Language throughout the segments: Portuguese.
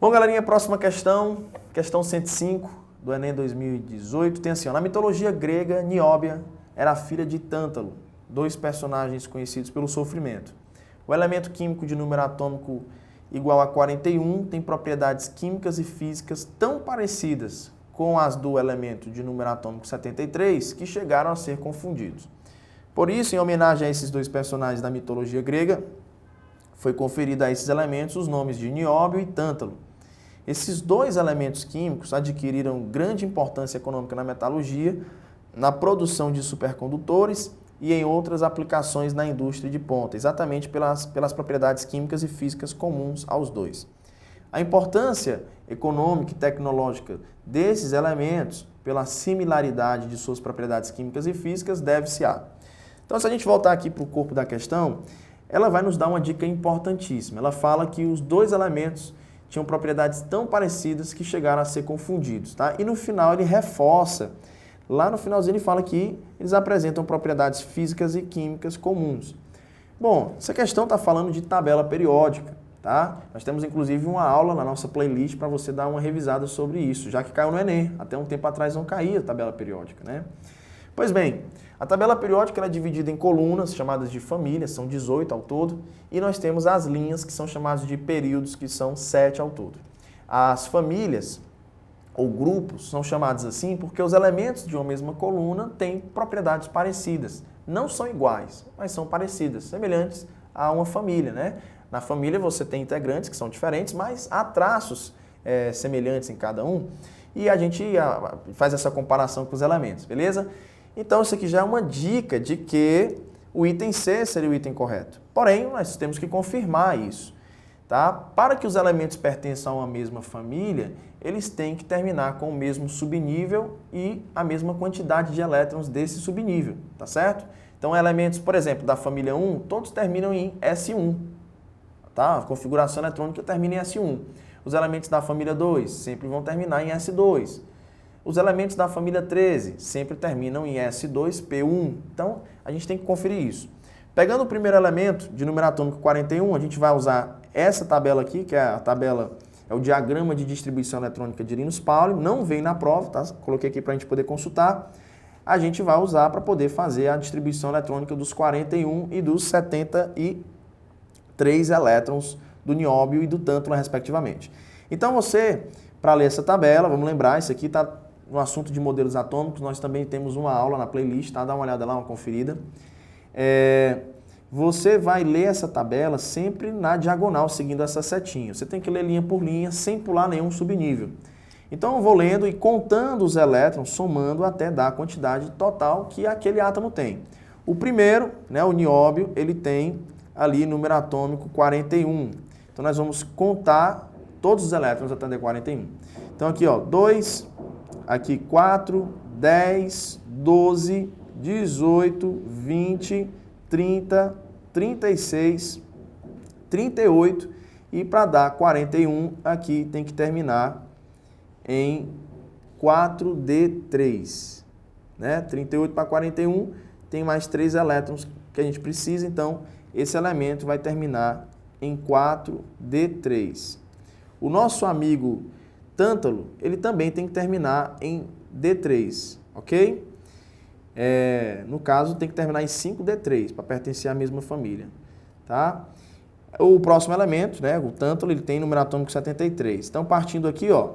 Bom, galerinha, próxima questão, questão 105 do Enem 2018, tem assim, ó, na mitologia grega, Nióbia era a filha de Tântalo, dois personagens conhecidos pelo sofrimento. O elemento químico de número atômico igual a 41 tem propriedades químicas e físicas tão parecidas com as do elemento de número atômico 73 que chegaram a ser confundidos. Por isso, em homenagem a esses dois personagens da mitologia grega, foi conferido a esses elementos os nomes de Nióbio e Tântalo. Esses dois elementos químicos adquiriram grande importância econômica na metalurgia, na produção de supercondutores e em outras aplicações na indústria de ponta, exatamente pelas propriedades químicas e físicas comuns aos dois. A importância econômica e tecnológica desses elementos, pela similaridade de suas propriedades químicas e físicas, deve-se a... Então, se a gente voltar aqui para o corpo da questão, ela vai nos dar uma dica importantíssima. Ela fala que os dois elementos tinham propriedades tão parecidas que chegaram a ser confundidos, tá? E no final ele reforça, lá no finalzinho ele fala que eles apresentam propriedades físicas e químicas comuns. Bom, essa questão está falando de tabela periódica, tá? Nós temos inclusive uma aula na nossa playlist para você dar uma revisada sobre isso, já que caiu no Enem. Até um tempo atrás não caía a tabela periódica, né? Pois bem, a tabela periódica ela é dividida em colunas, chamadas de famílias, são 18 ao todo, e nós temos as linhas, que são chamadas de períodos, que são 7 ao todo. As famílias, ou grupos, são chamados assim porque os elementos de uma mesma coluna têm propriedades parecidas. Não são iguais, mas são parecidas, semelhantes a uma família, né? Na família você tem integrantes que são diferentes, mas há traços semelhantes em cada um, e a gente faz essa comparação com os elementos, beleza? Então, isso aqui já é uma dica de que o item C seria o item correto. Porém, nós temos que confirmar isso, tá? Para que os elementos pertençam a uma mesma família, eles têm que terminar com o mesmo subnível e a mesma quantidade de elétrons desse subnível, tá certo? Então, elementos, por exemplo, da família 1, todos terminam em S1, tá? A configuração eletrônica termina em S1. Os elementos da família 2 sempre vão terminar em S2. Os elementos da família 13 sempre terminam em S2P1. Então, a gente tem que conferir isso. Pegando o primeiro elemento de número atômico 41, a gente vai usar essa tabela aqui, que é a tabela, é o diagrama de distribuição eletrônica de Linus Pauling. Não vem na prova, tá? Coloquei aqui para a gente poder consultar. A gente vai usar para poder fazer a distribuição eletrônica dos 41 e dos 73 elétrons do nióbio e do tântalo, respectivamente. Então, você, para ler essa tabela, vamos lembrar, isso aqui está no assunto de modelos atômicos, nós também temos uma aula na playlist, tá? Dá uma olhada lá, uma conferida. Você vai ler essa tabela sempre na diagonal, seguindo essa setinha. Você tem que ler linha por linha, sem pular nenhum subnível. Então eu vou lendo e contando os elétrons, somando até dar a quantidade total que aquele átomo tem. O primeiro, né, o nióbio, ele tem ali número atômico 41. Então nós vamos contar todos os elétrons até D 41. Então aqui, ó, 2, aqui 4, 10, 12, 18, 20, 30, 36, 38 e para dar 41 aqui tem que terminar em 4D3, né? 38 para 41 tem mais 3 elétrons que a gente precisa, então esse elemento vai terminar em 4D3. O nosso amigo Tântalo, ele também tem que terminar em D3, ok? No caso, tem que terminar em 5D3, para pertencer à mesma família, tá? O próximo elemento, né, o Tântalo, ele tem número atômico 73. Então, partindo aqui, ó,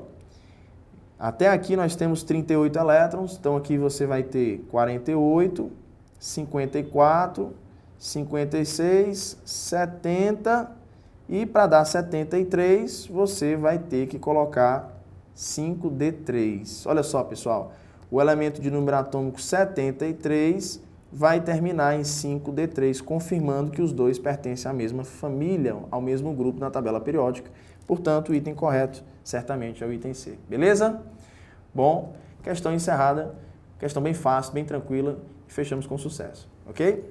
até aqui nós temos 38 elétrons, então aqui você vai ter 48, 54, 56, 70 e para dar 73 você vai ter que colocar 5D3. Olha só, pessoal, o elemento de número atômico 73 vai terminar em 5D3, confirmando que os dois pertencem à mesma família, ao mesmo grupo na tabela periódica. Portanto, o item correto certamente é o item C. Beleza? Bom, questão encerrada, questão bem fácil, bem tranquila, e fechamos com sucesso. Ok?